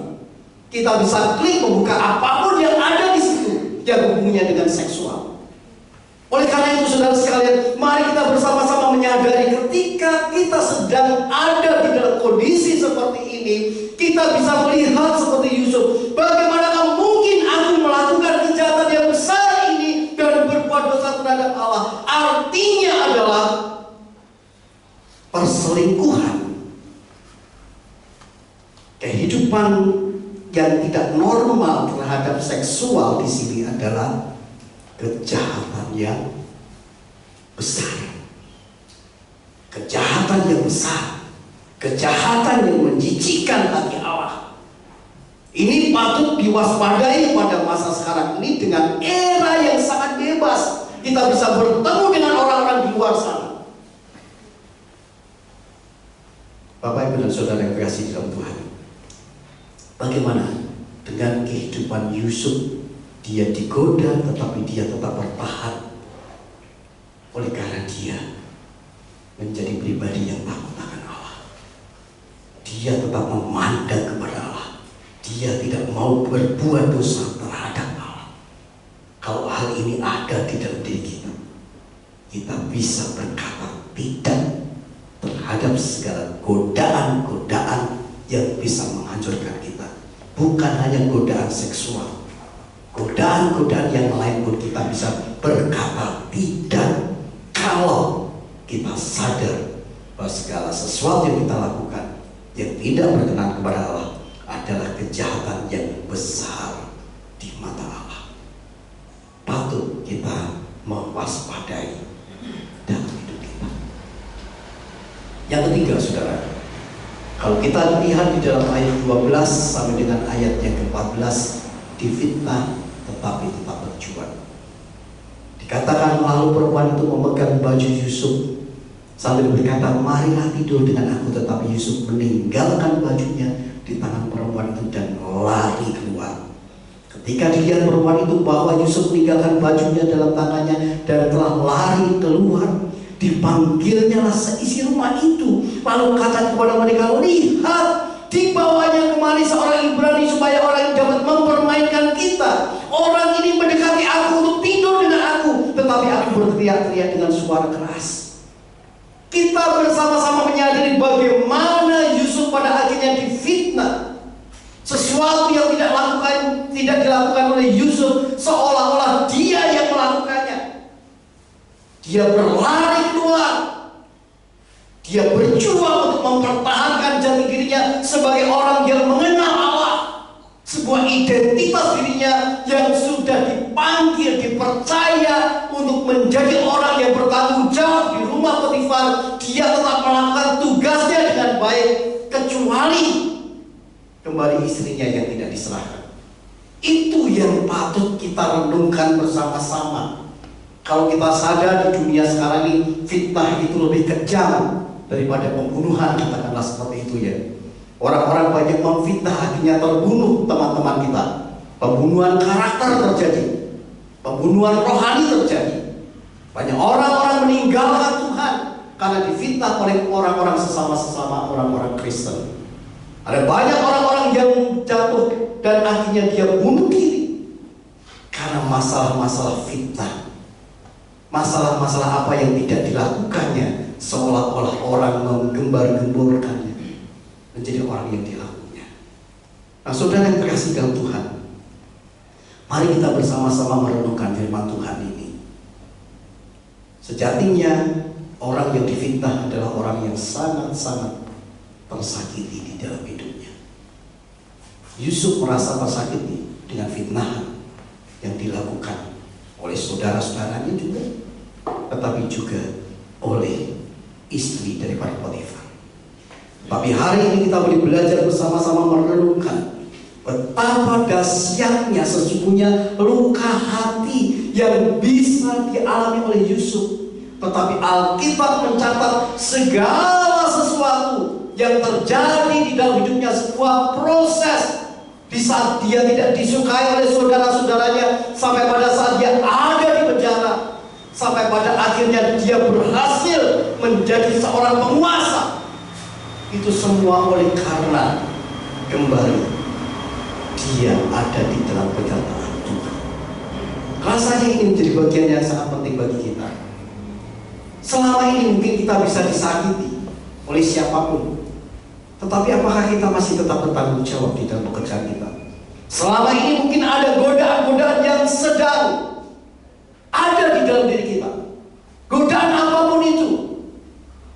Kita bisa klik membuka apapun yang ada di situ yang hubungannya dengan seksual. Oleh karena itu, saudara sekalian, mari kita bersama-sama menyadari ketika kita sedang ada di dalam kondisi seperti ini, kita bisa melihat seperti Yusuf. Bagaimana mungkin aku melakukan kejahatan yang besar ini dan berbuat dosa terhadap Allah? Artinya adalah perselingkuhan, kehidupan yang tidak normal terhadap seksual di sini adalah kejahatan yang besar. Kejahatan yang besar, kejahatan yang menjijikkan hati Allah. Ini patut diwaspadai pada masa sekarang ini dengan era yang sangat bebas. Kita bisa bertemu dengan orang-orang di luar sana. Bapak, Ibu, dan Saudara yang kasih dalam Tuhan, bagaimana dengan kehidupan Yusuf? Dia digoda tetapi dia tetap bertahan. Oleh karena dia menjadi pribadi yang takut akan Allah. Dia tetap memandang kepada Allah. Dia tidak mau berbuat dosa terhadap Allah. Kalau hal ini ada di dalam diri kita, kita bisa berkata tidak terhadap segala godaan-godaan yang bisa menghancurkan kita. Bukan hanya godaan seksual, godaan-godaan yang lain pun kita bisa berkata tidak kalau kita sadar bahwa segala sesuatu yang kita lakukan yang tidak berkenan kepada Allah adalah kejahatan yang besar di mata Allah. Patut kita mewaspadai dalam hidup kita. Yang ketiga, saudara, kalau kita lihat di dalam ayat 12 sampai dengan ayat yang ke-14, difitnah tetapi tetap berjuang. Dikatakan lalu perempuan itu memegang baju Yusuf sambil berkata, marilah tidur dengan aku. Tetapi Yusuf meninggalkan bajunya di tangan perempuan itu dan lari keluar. Ketika dilihat perempuan itu bahwa Yusuf meninggalkan bajunya dalam tangannya dan telah lari keluar, dipanggilnyalah seisi rumah itu. Lalu kata kepada mereka, lihat, dibawanya kemari seorang Ibrani supaya orang dapat mempermainkan kita. Orang ini mendekati aku untuk tidur dengan aku, tetapi aku berteriak-teriak dengan suara keras. Kita bersama-sama menyadari bagaimana Yusuf pada akhirnya difitnah. Sesuatu yang tidak dilakukan oleh Yusuf seolah-olah dia yang melakukannya. Dia berlari keluar. Dia berjuang untuk mempertahankan jati dirinya sebagai orang yang mengenal Allah. Sebuah identitas dirinya yang sudah dipanggil, dipercaya untuk menjadi orang yang bertanggung jawab di rumah Potifar. Dia tetap melakukan tugasnya dengan baik, kecuali kembali istrinya yang tidak diserahkan. Itu yang patut kita renungkan bersama-sama. Kalau kita sadar di dunia sekarang ini fitnah itu lebih kejam daripada pembunuhan, katakanlah seperti itu ya. Orang-orang banyak memfitnah, akhirnya terbunuh teman-teman kita. Pembunuhan karakter terjadi, pembunuhan rohani terjadi. Banyak orang-orang meninggalkan Tuhan karena difitnah oleh orang-orang sesama orang-orang Kristen. Ada banyak orang-orang yang jatuh dan akhirnya dia bunuh diri karena masalah-masalah fitnah. Masalah-masalah apa yang tidak dilakukannya, seolah-olah orang menggembar-gemborkannya menjadi orang yang dilakukannya. Nah, saudara yang terkasih dalam Tuhan, mari kita bersama-sama merenungkan firman Tuhan ini. Sejatinya orang yang difitnah adalah orang yang sangat-sangat tersakiti di dalam hidupnya. Yusuf merasa tersakiti dengan fitnah yang dilakukan oleh saudara-saudaranya juga, tetapi juga oleh istri daripada Potifar. Tapi hari ini kita boleh belajar bersama-sama merenungkan betapa dahsyatnya sesungguhnya luka hati yang bisa dialami oleh Yusuf. Tetapi Alkitab mencatat segala sesuatu yang terjadi di dalam hidupnya, sebuah proses. Di saat dia tidak disukai oleh saudara-saudaranya, sampai pada saat dia ada di penjara, sampai pada akhirnya dia berhasil menjadi seorang penguasa. Itu semua oleh karena kembali dia ada di dalam penyertaan Tuhan. Rasanya ini menjadi bagian yang sangat penting bagi kita. Selama ini mungkin kita bisa disakiti oleh siapapun, tetapi apakah kita masih tetap bertanggung jawab di dalam pekerjaan kita? Selama ini mungkin ada godaan-godaan yang sedang ada di dalam diri kita. Godaan apapun itu,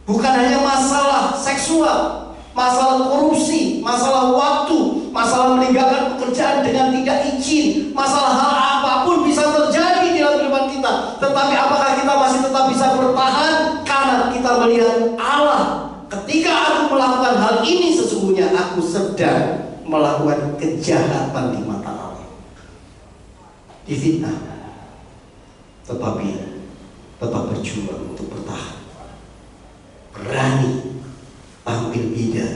bukan hanya masalah seksual, masalah korupsi, masalah waktu, masalah meninggalkan pekerjaan dengan tidak izin, masalah hal apapun bisa terjadi di dalam kehidupan kita. Tetapi apakah kita masih tetap bisa bertahan karena kita melihat Allah? Ketika aku melakukan hal ini, sesungguhnya aku sedang melakukan kejahatan di mata Allah, difitnah, tetapi tetap berjuang untuk bertahan, berani tampil beda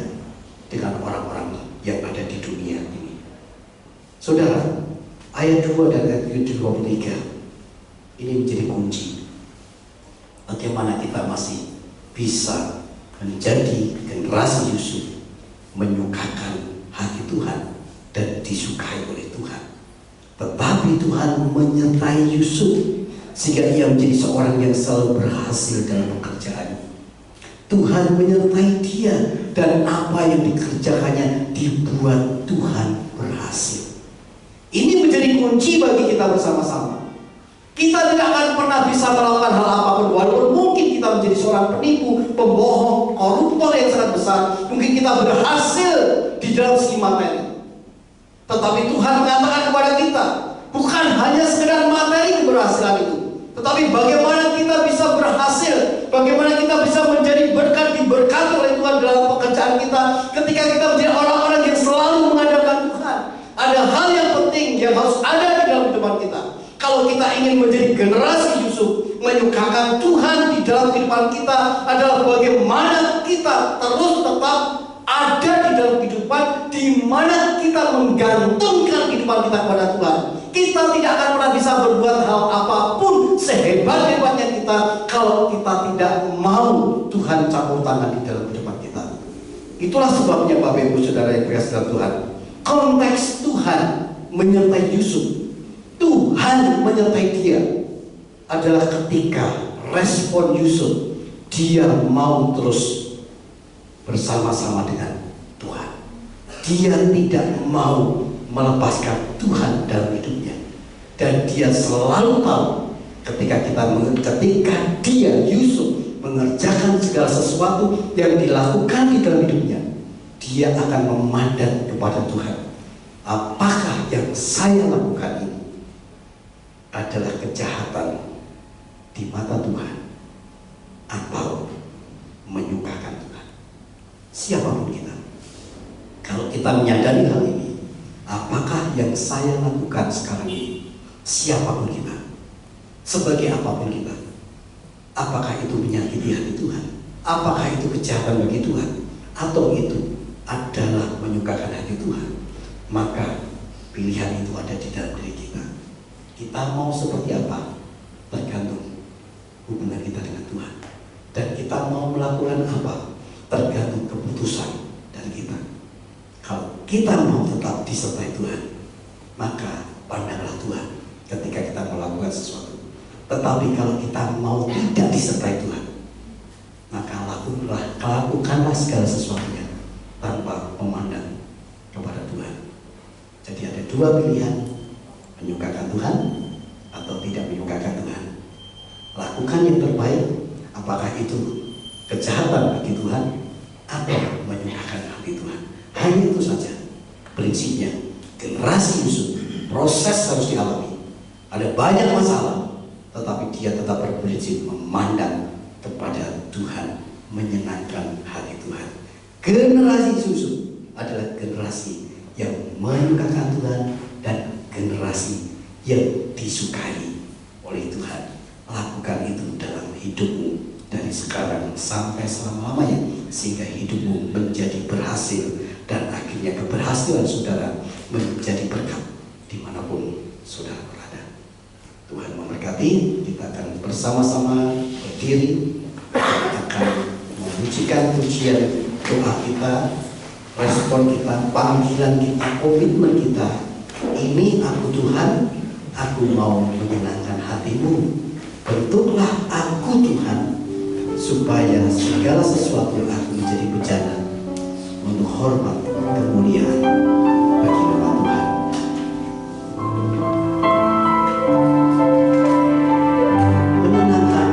dengan orang-orang yang ada di dunia ini. Saudara, ayat 2 dan ayat 23 ini menjadi kunci bagaimana kita masih bisa menjadi generasi Yusuf, menyukakan hati Tuhan dan disukai oleh Tuhan. Tetapi Tuhan menyertai Yusuf sehingga ia menjadi seorang yang selalu berhasil dalam pekerjaannya. Tuhan menyertai dia dan apa yang dikerjakannya dibuat Tuhan berhasil. Ini menjadi kunci bagi kita bersama-sama. Kita tidak akan pernah bisa melakukan hal apapun, walaupun mungkin kita menjadi seorang penipu, pembohong, koruptor yang sangat besar. Mungkin kita berhasil di dalam segi materi. Tetapi Tuhan mengatakan kepada kita, bukan hanya sekedar materi keberhasilan itu, tetapi bagaimana kita bisa berhasil, bagaimana kita bisa menjadi berkat, diberkati oleh Tuhan dalam pekerjaan kita, ketika kita menjadi orang-orang yang selalu mengandalkan Tuhan. Ada hal yang penting yang harus ada di dalam kehidupan kita. Kalau kita ingin menjadi generasi Yusuf, menyukakan Tuhan di dalam kehidupan kita adalah bagaimana kita terus tetap ada di dalam kehidupan di mana kita menggantungkan kehidupan kita kepada Tuhan. Kita tidak akan pernah bisa berbuat hal apapun sehebat-hebatnya kita kalau kita tidak mau Tuhan campur tangan di dalam kehidupan kita. Itulah sebabnya Bapak Ibu Saudara yang dikasihi dalam Tuhan, konteks Tuhan menyertai Yusuf, Tuhan menyertai dia adalah ketika respon Yusuf, dia mau terus bersama-sama dengan Tuhan. Dia tidak mau melepaskan Tuhan dalam hidupnya. Dan dia selalu tahu ketika dia Yusuf mengerjakan segala sesuatu yang dilakukan di dalam hidupnya, dia akan memandang kepada Tuhan. Apakah yang saya lakukan ini adalah kejahatan di mata Tuhan atau menyukakan Tuhan? Siapapun kita, kalau kita menyadari hal ini, apakah yang saya lakukan sekarang ini, siapapun kita, sebagai apapun kita, apakah itu menyakiti hati Tuhan, apakah itu kejahatan bagi Tuhan, atau itu adalah menyukakan hati Tuhan, maka pilihan itu ada di dalam diri kita. Kita mau seperti apa tergantung hubungan kita dengan Tuhan, dan kita mau melakukan apa tergantung keputusan dari kita. Kalau kita mau tetap disertai Tuhan, maka pandanglah Tuhan ketika kita melakukan sesuatu. Tetapi kalau kita mau tidak disertai Tuhan, maka lakukanlah segala sesuatunya tanpa memandang kepada Tuhan. Jadi ada dua pilihan, menyukakan Tuhan atau tidak menyukakan Tuhan. Lakukan yang terbaik, apakah itu kejahatan bagi Tuhan atau menyukakan hati Tuhan. Hanya itu saja prinsipnya. Generasi Yusuf, proses harus dialami. Ada banyak masalah, tetapi dia tetap berprinsip memandang kepada Tuhan, menyenangkan hati Tuhan. Generasi Yusuf adalah generasi yang menyukakan Tuhan dan generasi yang disukai oleh Tuhan. Lakukan itu dalam hidupmu dari sekarang sampai selama-lamanya, sehingga hidupmu menjadi berhasil dan akhirnya keberhasilan saudara menjadi berkat dimanapun saudara berada. Tuhan memberkati. Kita akan bersama-sama berdiri, kita akan memujikan pujian doa kita, respon kita, panggilan kita, komitmen kita. Ini aku Tuhan, aku mau menyenangkan hatimu. Bentuklah aku Tuhan, supaya segala sesuatu yang aku menjadi bejana untuk hormat kemuliaan bagi nama Tuhan. Menyenangkan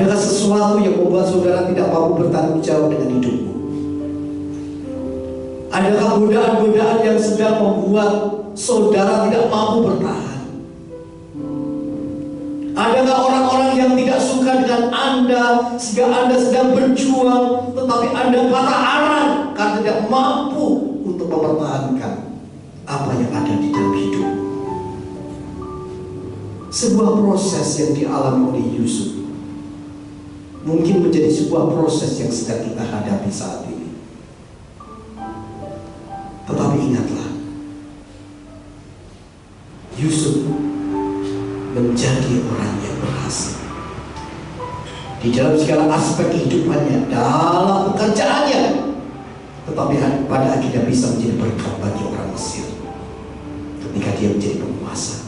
Adakah sesuatu yang membuat saudara tidak mampu bertanggung jawab dengan hidupmu? Adakah godaan-godaan yang sedang membuat saudara tidak mampu bertahan? Adakah orang-orang yang tidak suka dengan Anda sehingga Anda sedang berjuang tetapi Anda patah arang karena tidak mampu untuk mempertahankan apa yang ada di dalam hidup? Sebuah proses yang dialami oleh Yusuf mungkin menjadi sebuah proses yang sedang kita hadapi saat ini. Tetapi ingatlah, Yusuf menjadi orang yang berhasil di dalam segala aspek kehidupannya, dalam pekerjaannya, tetapi pada akhirnya bisa menjadi berkat bagi orang Mesir ketika dia menjadi penguasa.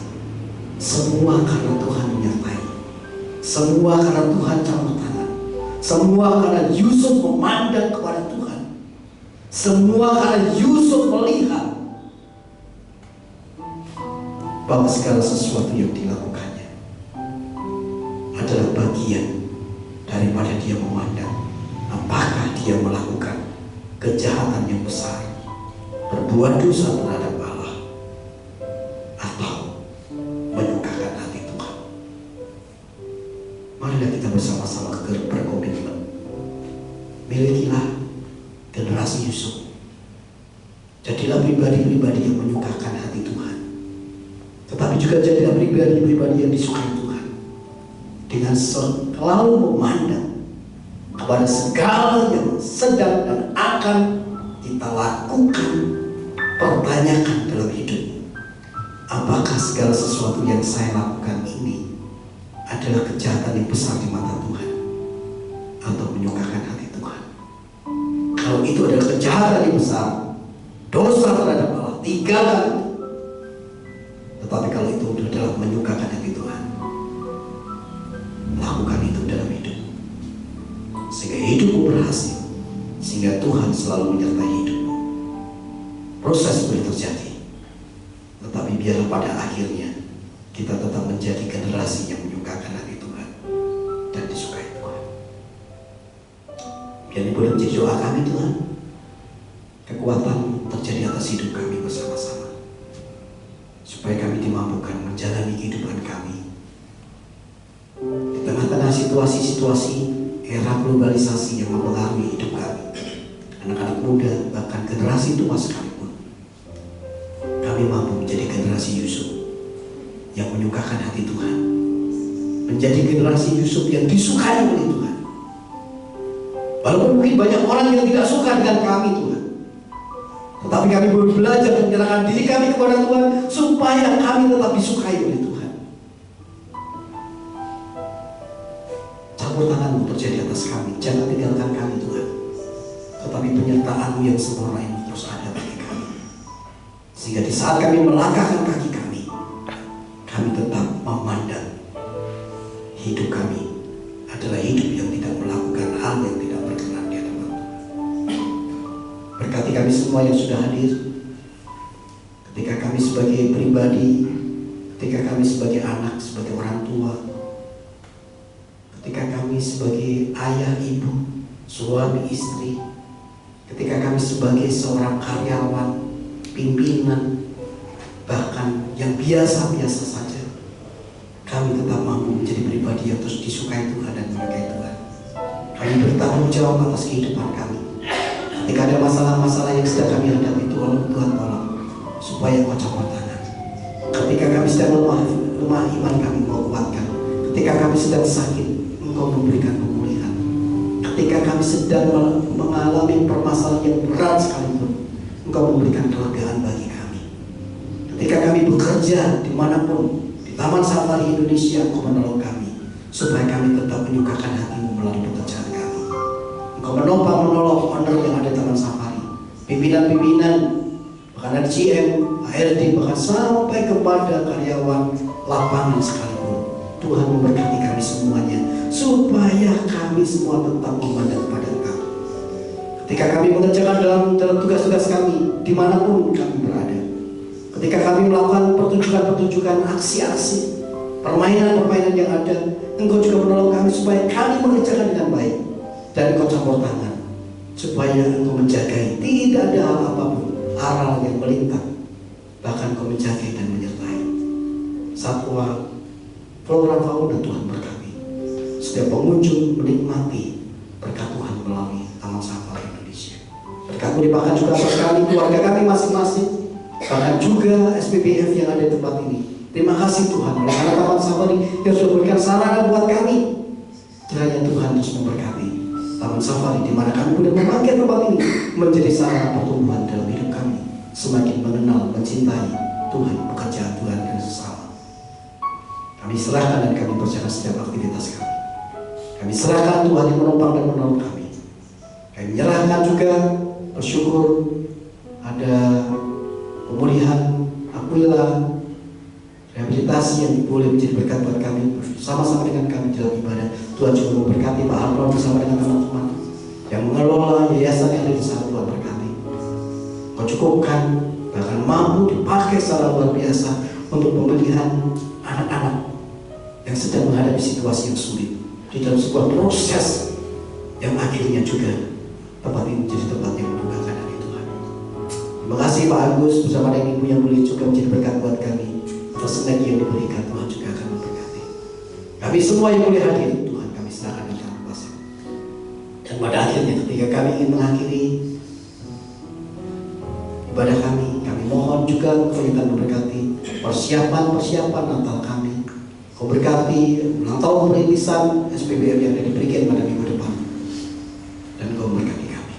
Semua karena Tuhan menyertai, semua karena Tuhan campur tangan, semua karena Yusuf memandang kepada Tuhan, semua karena Yusuf melihat bahwa segala sesuatu yang dilakukannya adalah bagian daripada dia memandang apakah dia melakukan kejahatan yang besar, berbuat dosa terhadap Allah, atau menyukakan hati Tuhan. Marilah kita bersama-sama berkomitmen, milikilah generasi Yusuf. Jadilah pribadi-pribadi yang menyukakan hati Tuhan, tetapi juga jadilah pribadi-pribadi yang disukai Tuhan, dengan selalu memandang kepada segala yang sedang dan akan kita lakukan. Pertanyakan dalam hidupmu, apakah segala sesuatu yang saya lakukan ini adalah kejahatan yang besar di mata Tuhan atau menyukakan hati Tuhan? Kalau itu adalah kejahatan yang besar, dosa terhadap Allah, tinggalkan itu. Tetapi kalau itu adalah menyukakan hati Tuhan, lakukan itu dalam hidup, sehingga hidupmu berhasil, sehingga Tuhan selalu menyertai hidupmu. Proses boleh terjadi, tetapi biarlah pada akhirnya kita tetap menjadi generasi yang menyukakan hati Tuhan dan disukai Tuhan. Biar ini boleh menjadi doa kami, Tuhan. Kekuatan terjadi atas hidup kami bersama-sama, supaya kami dimampukan menjalani kehidupan kami di tengah-tengah situasi-situasi era globalisasi yang mempengaruhi hidup kami, anak-anak muda, bahkan generasi tua sekalipun. Kami mampu menjadi generasi Yusuf yang menyukakan hati Tuhan, menjadi generasi Yusuf yang disukai oleh Tuhan. Walaupun mungkin banyak orang yang tidak suka dengan kami, Tuhan, tetapi kami boleh belajar menyerahkan diri kami kepada Tuhan supaya kami tetap disukai oleh Tuhan. Campur tangan-Mu terjadi atas kami, jangan tinggalkan kami Tuhan, tetapi penyertaan-Mu yang sempurna ini terus ada bagi kami, sehingga di saat kami melangkahkan kaki kami tetap memandang hidup kami adalah hidup yang tidak melakukan hal yang tidak berkenan di hadapan Tuhan. Berkati kami semua yang sudah hadir, ketika kami sebagai pribadi, ketika kami sebagai anak, sebagai orang tua, ketika kami sebagai ayah, ibu, suami, istri, ketika kami sebagai seorang karyawan, pimpinan, bahkan yang biasa-biasa saja, kami tetap mampu menjadi pribadi yang terus disukai Tuhan dan menyukai Tuhan. Kami bertanggung jawab atas kehidupan kami. Ketika ada masalah-masalah yang sedang kami hadapi, Tuhan tolong supaya Engkau campur tangan. Ketika kami sedang lemah iman, kami Engkau kuatkan. Ketika kami sedang sakit, Engkau memberikan pemulihan. Ketika kami sedang mengalami permasalahan yang berat sekalipun, Engkau memberikan kelegaan bagi kami. Ketika kami bekerja dimanapun, di Taman Safari Indonesia, Engkau menolong kami supaya kami tetap menyukakan hati-Mu melalui pekerjaan kami. Engkau menolong owner yang ada di Taman Safari, pimpinan-pimpinan, bahkan ada GM, HRD, bahkan sampai kepada karyawan lapangan sekalipun. Tuhan memberkati kami semuanya supaya kami semua tetap memandang kepada Engkau. Ketika kami mengerjakan dalam tugas-tugas kami dimanapun kami berada, ketika kami melakukan pertunjukan-pertunjukan, aksi-aksi, permainan-permainan yang ada, Engkau juga menolong kami supaya kami mengerjakan dengan baik. Dan Engkau campur tangan supaya Engkau menjagai, tidak ada hal apapun aral yang melintang, bahkan Engkau menjagai dan menyertai satwa, flora, fauna. Tuhan berkati setiap pengunjung menikmati berkat Tuhan melalui Taman Safari Indonesia. Berkat-Mu limpahkan juga atas kami, keluarga kami masing-masing, bahkan juga SPBF yang ada di tempat ini. Terima kasih Tuhan oleh karena Taman Safari yang sudah memberikan sarana buat kami. Kiranya Tuhan terus memberkati Taman Safari di mana kami sudah memakai tempat ini menjadi sarana pertumbuhan dalam hidup kami, semakin mengenal, mencintai Tuhan, bekerja Tuhan dan sesama. Kami serahkan dan kami percayakan setiap aktivitas kami. Kami serahkan Tuhan yang menopang dan menolong kami. Kami menyerahkan juga, bersyukur ada pemulihan Aquila, rehabilitasi yang boleh menjadi berkat buat kami bersama-sama dengan kami dalam ibadah. Tuhan juga memberkati Pak Harun bersama dengan teman-teman yang mengelola yayasan yang ada di sana. Tuhan berkati, Kau cukupkan, bahkan mampu dipakai secara luar biasa untuk pemulihan anak-anak yang sedang menghadapi situasi yang sulit di dalam sebuah proses yang akhirnya juga tempat ini menjadi tempat yang membanggakan hati Tuhan. Terima kasih Pak Agus bersama dengan Ibu yang boleh juga menjadi berkat buat kami. Atas energi yang diberikan, Tuhan juga akan memberkati kami semua yang boleh hadir. Tuhan kami serahkan di dalam kuasa. Dan pada akhirnya ketika kami ingin mengakhiri ibadah kami mohon juga Kau yang memberkati persiapan Natal kami. Kau berkati ulang tahun perintisan SPBF yang akan diberikan pada minggu depan, dan Kau memberkati kami.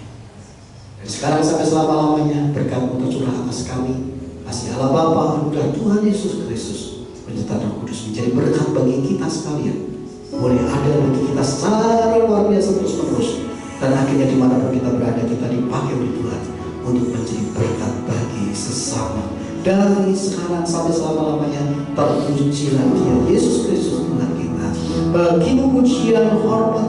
Dan sekarang sampai selama-lamanya berkat-Mu tercurah atas kami. Kasih Allah Bapa, anugerah Tuhan Yesus Kristus, penyertaan Roh Kudus menjadi berkat bagi kita sekalian. Boleh ada bagi kita secara luar biasa terus-menerus. Dan akhirnya dimanapun kita berada, kita dipakai oleh Tuhan untuk menjadi berkat bagi sesama. Dari sekarang sampai selama-lamanya, terpujilah Dia Yesus Kristus Tuhan kita. Bagi pujian, hormat,